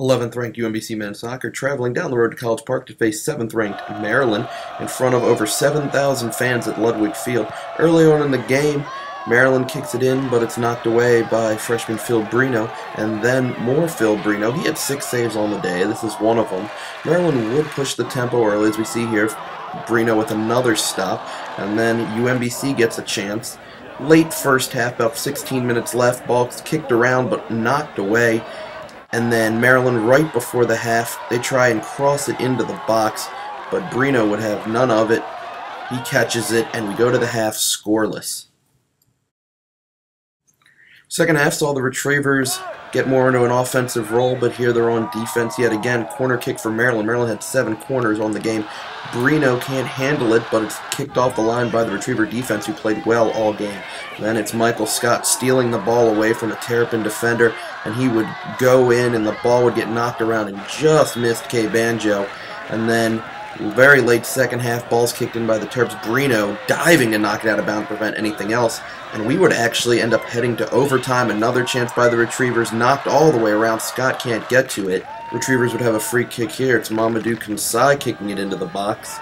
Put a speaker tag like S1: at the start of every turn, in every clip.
S1: 11th ranked UMBC men's soccer traveling down the road to College Park to face 7th ranked Maryland in front of over 7,000 fans at Ludwig Field. Early on in the game, Maryland kicks it in, but it's knocked away by freshman Phil Brino, and then more Phil Brino. He had 6 saves on the day. This is one of them. Maryland would push the tempo early, as we see here. Brino with another stop, and then UMBC gets a chance. Late first half, about 16 minutes left, ball's kicked around but knocked away. And then Maryland, right before the half, they try and cross it into the box, but Brino would have none of it. He catches it, and we go to the half scoreless. Second half saw the Retrievers get more into an offensive role, but here they're on defense yet again. Corner kick for Maryland. Maryland had 7 corners on the game. Brino can't handle it, but it's kicked off the line by the Retriever defense, who played well all game. Then it's Michael Scott stealing the ball away from a Terrapin defender, and he would go in, and the ball would get knocked around and just missed K. Banjo. And then very late second half, balls kicked in by the Terps. Brino diving to knock it out of bounds to prevent anything else. And we would actually end up heading to overtime. Another chance by the Retrievers, knocked all the way around. Scott can't get to it. Retrievers would have a free kick here. It's Mamadou Kansai kicking it into the box.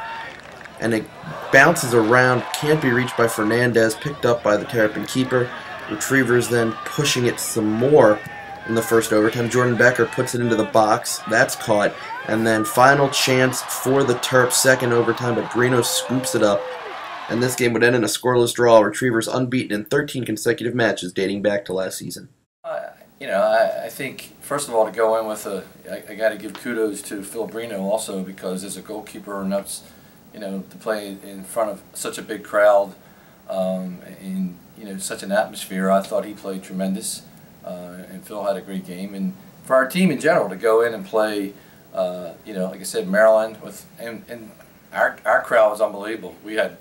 S1: And it bounces around, can't be reached by Fernandez, picked up by the Terrapin keeper. Retrievers then pushing it some more in the first overtime. Jordan Becker puts it into the box. That's caught. And then final chance for the Terps, second overtime, but Brino scoops it up. And this game would end in a scoreless draw. Retrievers unbeaten in 13 consecutive matches dating back to last season.
S2: I think, first of all, to go in with I got to give kudos to Phil Brino also, because as a goalkeeper, and that's, to play in front of such a big crowd, in such an atmosphere, I thought he played tremendous, and Phil had a great game. And for our team in general to go in and play, like I said, Maryland and our crowd was unbelievable. We had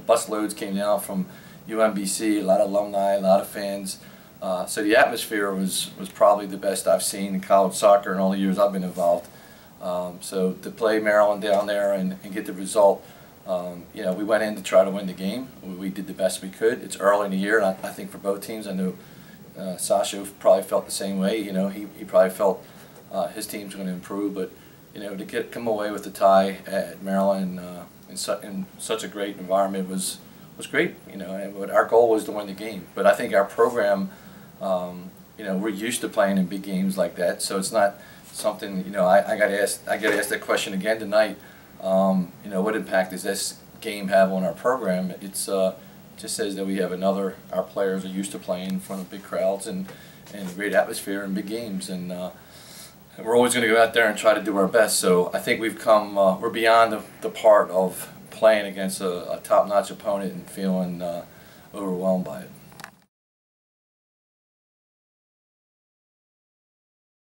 S2: bus loads came down from UMBC, a lot of alumni, a lot of fans. So the atmosphere was probably the best I've seen in college soccer in all the years I've been involved. So to play Maryland down there and get the result, we went in to try to win the game. We did the best we could. It's early in the year, and I think for both teams, I know Sasha probably felt the same way. He probably felt his team's going to improve, but to come away with the tie at Maryland in such a great environment was great. But our goal was to win the game. But I think our program, we're used to playing in big games like that, so it's not something. I got asked that question again tonight. What impact does this game have on our program? It just says that we have our players are used to playing in front of big crowds and a great atmosphere in big games, and we're always going to go out there and try to do our best. So I think we're beyond the part of playing against a top-notch opponent and feeling overwhelmed by it.